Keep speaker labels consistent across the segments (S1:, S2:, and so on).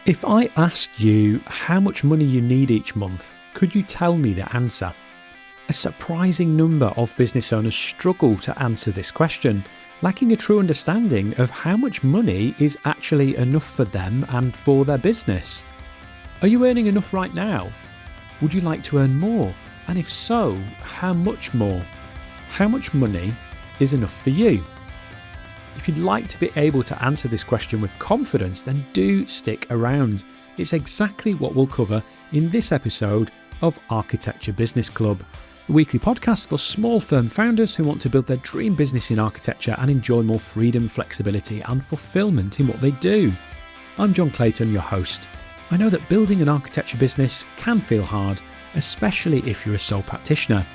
S1: If I asked you how much money you need each month, could you tell me the answer? A surprising number of business owners struggle to answer this question, lacking a true understanding of how much money is actually enough for them and for their business. Are you earning enough right now? Would you like to earn more? And if so, how much more? How much money is enough for you? If you'd like to be able to answer this question with confidence, then do stick around. It's exactly what we'll cover in this episode of Architecture Business Club, a weekly podcast for small firm founders who want to build their dream business in architecture and enjoy more freedom, flexibility and fulfillment in what they do. I'm John Clayton, your host. I know that building an architecture business can feel hard, especially if you're a sole practitioner.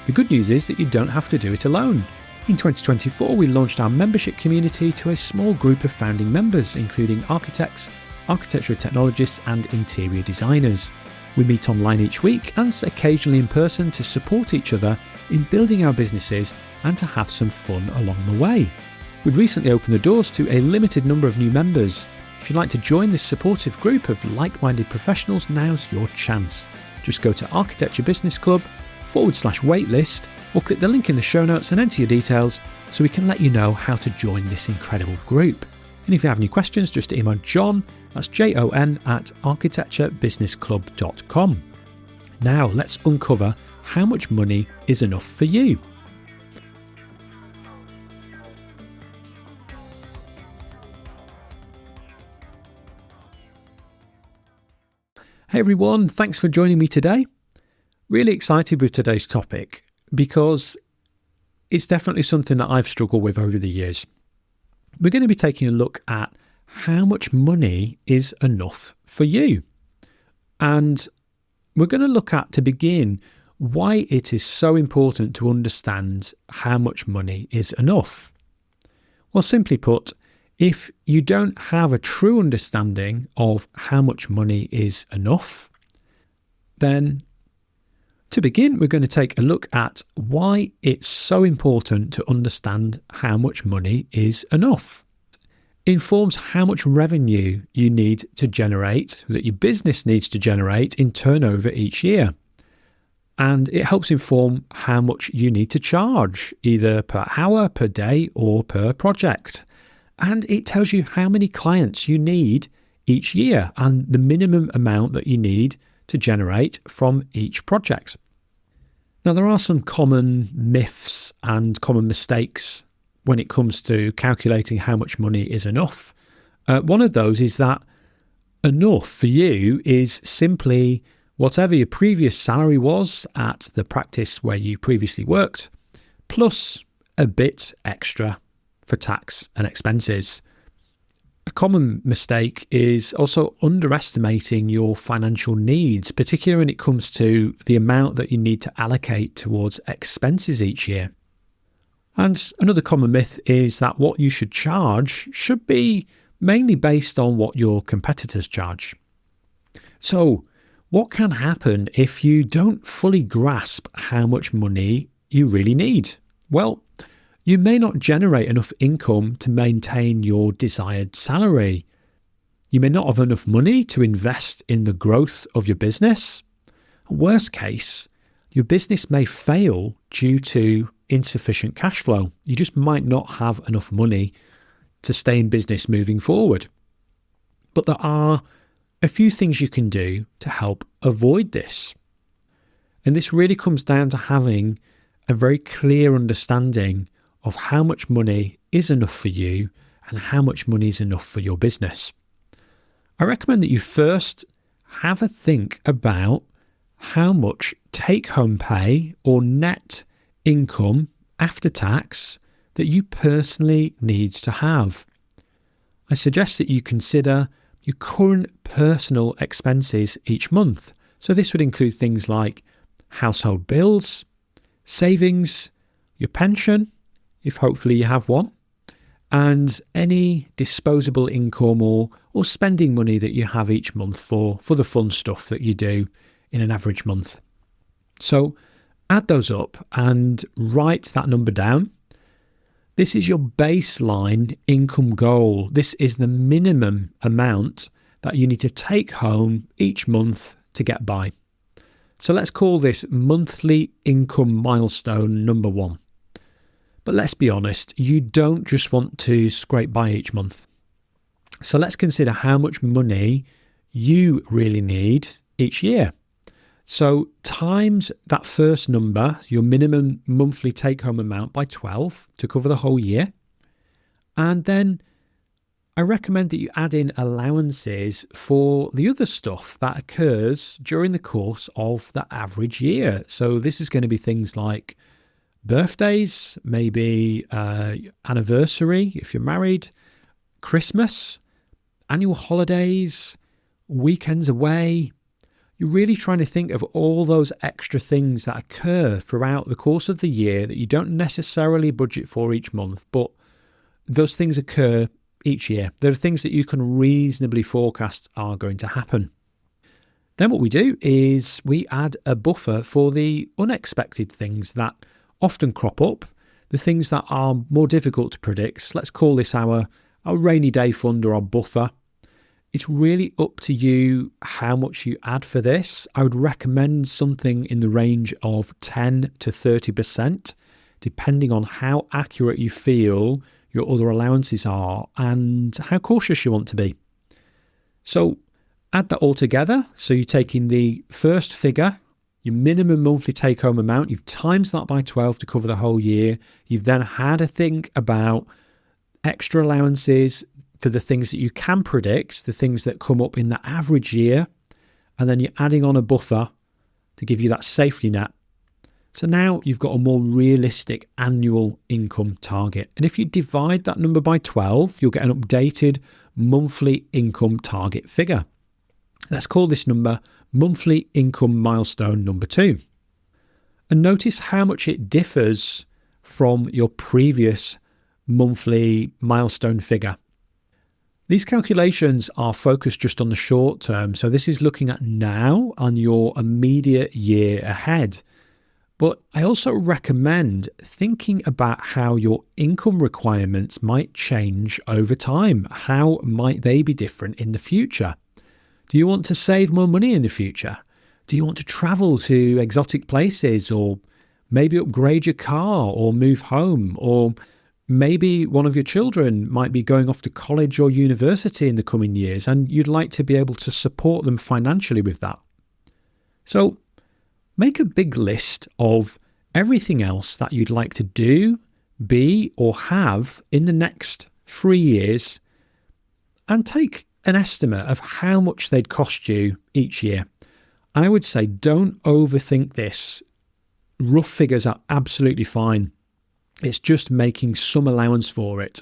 S1: The good news is that you don't have to do it alone. In 2024, we launched our membership community to a small group of founding members, including architects, architectural technologists and interior designers. We meet online each week and occasionally in person to support each other in building our businesses and to have some fun along the way. We'd recently opened the doors to a limited number of new members. If you'd like to join this supportive group of like-minded professionals, now's your chance. Just go to architecturebusinessclub/waitlist or click the link in the show notes and enter your details so we can let you know how to join this incredible group. And if you have any questions, just email John, that's Jon, at architecturebusinessclub.com. Now let's uncover how much money is enough for you. Hey everyone, thanks for joining me today. Really excited with today's topic because it's definitely something that I've struggled with over the years. We're going to be taking a look at how much money is enough for you. And we're going to look at, to begin, why it is so important to understand how much money is enough. Well, simply put, if you don't have a true understanding of how much money is enough, then to begin, we're going to take a look at why it's so important to understand how much money is enough. It informs how much revenue you need to generate, that your business needs to generate in turnover each year. And it helps inform how much you need to charge, either per hour, per day, or per project. And it tells you how many clients you need each year and the minimum amount that you need to generate from each project. Now, there are some common myths and common mistakes when it comes to calculating how much money is enough. One of those is that enough for you is simply whatever your previous salary was at the practice where you previously worked, plus a bit extra for tax and expenses. A common mistake is also underestimating your financial needs, particularly when it comes to the amount that you need to allocate towards expenses each year. And another common myth is that what you should charge should be mainly based on what your competitors charge. So, what can happen if you don't fully grasp how much money you really need? Well, you may not generate enough income to maintain your desired salary. You may not have enough money to invest in the growth of your business. Worst case, your business may fail due to insufficient cash flow. You just might not have enough money to stay in business moving forward. But there are a few things you can do to help avoid this. And this really comes down to having a very clear understanding of how much money is enough for you and how much money is enough for your business. I recommend that you first have a think about how much take-home pay or net income after tax that you personally need to have. I suggest that you consider your current personal expenses each month. So this would include things like household bills, savings, your pension, if hopefully you have one, and any disposable income or spending money that you have each month for the fun stuff that you do in an average month. So add those up and write that number down. This is your baseline income goal. This is the minimum amount that you need to take home each month to get by. So let's call this monthly income milestone number 1. But let's be honest, you don't just want to scrape by each month. So let's consider how much money you really need each year. So times that first number, your minimum monthly take-home amount, by 12 to cover the whole year. And then I recommend that you add in allowances for the other stuff that occurs during the course of the average year. So this is going to be things like birthdays, maybe anniversary if you're married, Christmas, annual holidays, weekends away. You're really trying to think of all those extra things that occur throughout the course of the year that you don't necessarily budget for each month, but those things occur each year. There are things that you can reasonably forecast are going to happen. Then what we do is we add a buffer for the unexpected things that often crop up, the things that are more difficult to predict. Let's call this our rainy day fund or our buffer. It's really up to you how much you add for this. I would recommend something in the range of 10 to 30%, depending on how accurate you feel your other allowances are and how cautious you want to be. So add that all together. So you're taking the first figure, your minimum monthly take-home amount, you've times that by 12 to cover the whole year. You've then had to think about extra allowances for the things that you can predict, the things that come up in the average year, and then you're adding on a buffer to give you that safety net. So now you've got a more realistic annual income target. And if you divide that number by 12, you'll get an updated monthly income target figure. Let's call this number monthly income milestone number 2. And notice how much it differs from your previous monthly milestone figure. These calculations are focused just on the short term, so this is looking at now and your immediate year ahead. But I also recommend thinking about how your income requirements might change over time. How might they be different in the future? Do you want to save more money in the future? Do you want to travel to exotic places, or maybe upgrade your car or move home, or maybe one of your children might be going off to college or university in the coming years and you'd like to be able to support them financially with that. So make a big list of everything else that you'd like to do, be, or have in the next 3 years and take an estimate of how much they'd cost you each year. And I would say don't overthink this. Rough figures are absolutely fine. It's just making some allowance for it.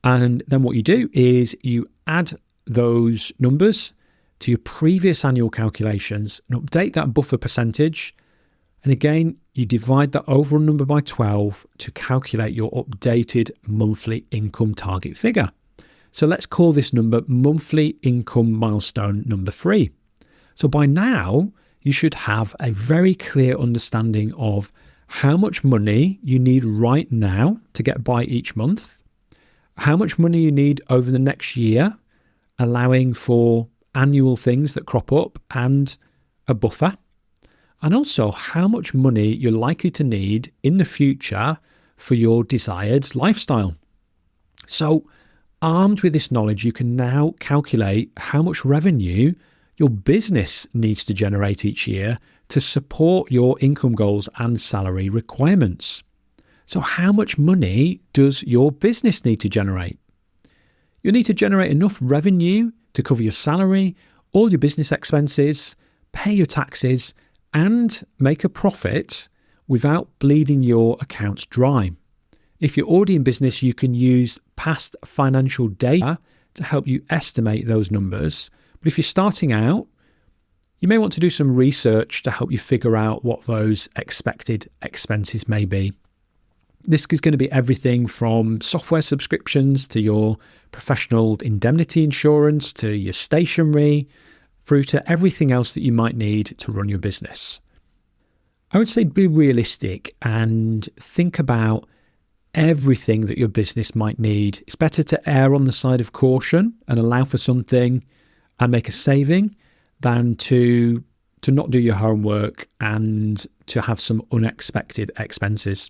S1: And then what you do is you add those numbers to your previous annual calculations and update that buffer percentage. And again, you divide that overall number by 12 to calculate your updated monthly income target figure. So let's call this number monthly income milestone number 3. So by now, you should have a very clear understanding of how much money you need right now to get by each month, how much money you need over the next year, allowing for annual things that crop up and a buffer, and also how much money you're likely to need in the future for your desired lifestyle. So armed with this knowledge, you can now calculate how much revenue your business needs to generate each year to support your income goals and salary requirements. So how much money does your business need to generate? You need to generate enough revenue to cover your salary, all your business expenses, pay your taxes, and make a profit without bleeding your accounts dry. If you're already in business, you can use past financial data to help you estimate those numbers. But if you're starting out, you may want to do some research to help you figure out what those expected expenses may be. This is going to be everything from software subscriptions to your professional indemnity insurance to your stationery, through to everything else that you might need to run your business. I would say be realistic and think about everything that your business might need. It's better to err on the side of caution and allow for something and make a saving than to not do your homework and to have some unexpected expenses.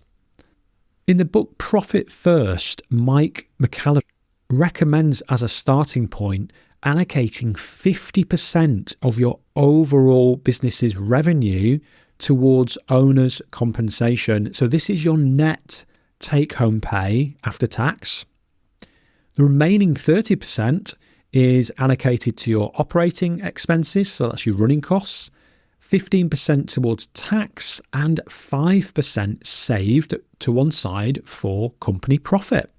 S1: In the book Profit First, Mike McCallum recommends as a starting point allocating 50% of your overall business's revenue towards owners' compensation. So this is your net take-home pay after tax. The remaining 30% is allocated to your operating expenses, so that's your running costs, 15% towards tax, and 5% saved to one side for company profit.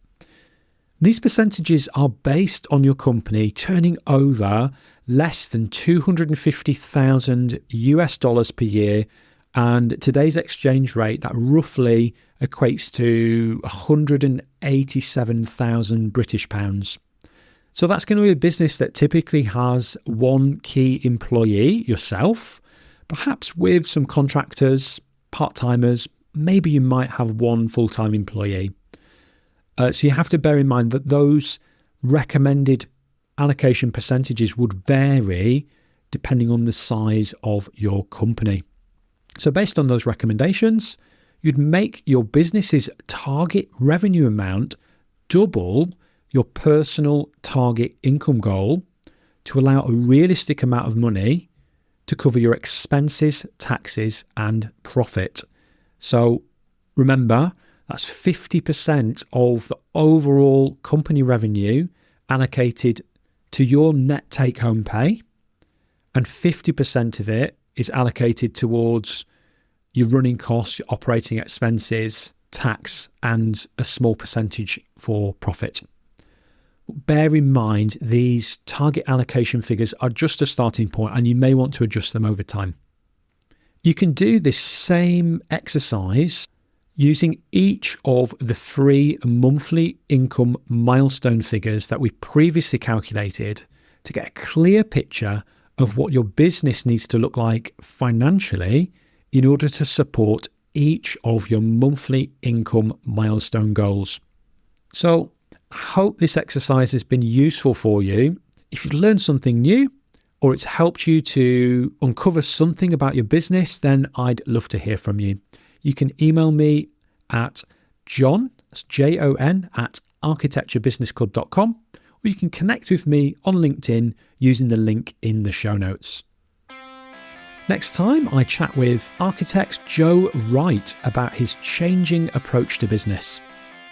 S1: These percentages are based on your company turning over less than $250,000 per year, and today's exchange rate, that roughly equates to 187,000 British pounds. So that's going to be a business that typically has one key employee, yourself, perhaps with some contractors, part-timers, maybe you might have one full-time employee. So you have to bear in mind that those recommended allocation percentages would vary depending on the size of your company. So based on those recommendations, you'd make your business's target revenue amount double your personal target income goal to allow a realistic amount of money to cover your expenses, taxes, and profit. So remember, that's 50% of the overall company revenue allocated to your net take-home pay, and 50% of it is allocated towards your running costs, your operating expenses, tax, and a small percentage for profit. Bear in mind, these target allocation figures are just a starting point, and you may want to adjust them over time. You can do this same exercise using each of the 3 monthly income milestone figures that we previously calculated to get a clear picture of what your business needs to look like financially in order to support each of your monthly income milestone goals. So I hope this exercise has been useful for you. If you've learned something new or it's helped you to uncover something about your business, then I'd love to hear from you. You can email me at John, that's Jon, at architecturebusinessclub.com, or you can connect with me on LinkedIn using the link in the show notes. Next time, I chat with architect Joe Wright about his changing approach to business.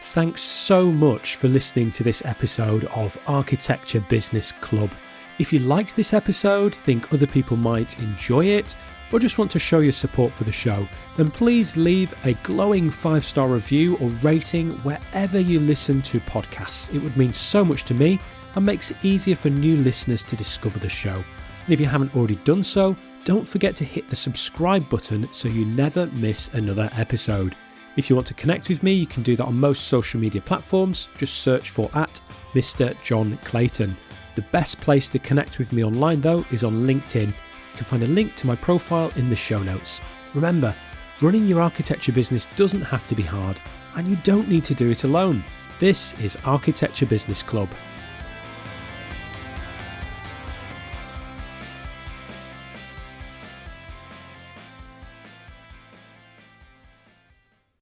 S1: Thanks so much for listening to this episode of Architecture Business Club. If you liked this episode, think other people might enjoy it, or just want to show your support for the show, then please leave a glowing 5-star review or rating wherever you listen to podcasts. It would mean so much to me and makes it easier for new listeners to discover the show. And if you haven't already done so, don't forget to hit the subscribe button so you never miss another episode. If you want to connect with me, you can do that on most social media platforms. Just search for @Mr. John Clayton. The best place to connect with me online, though, is on LinkedIn. You can find a link to my profile in the show notes. Remember, running your architecture business doesn't have to be hard, and you don't need to do it alone. This is Architecture Business Club.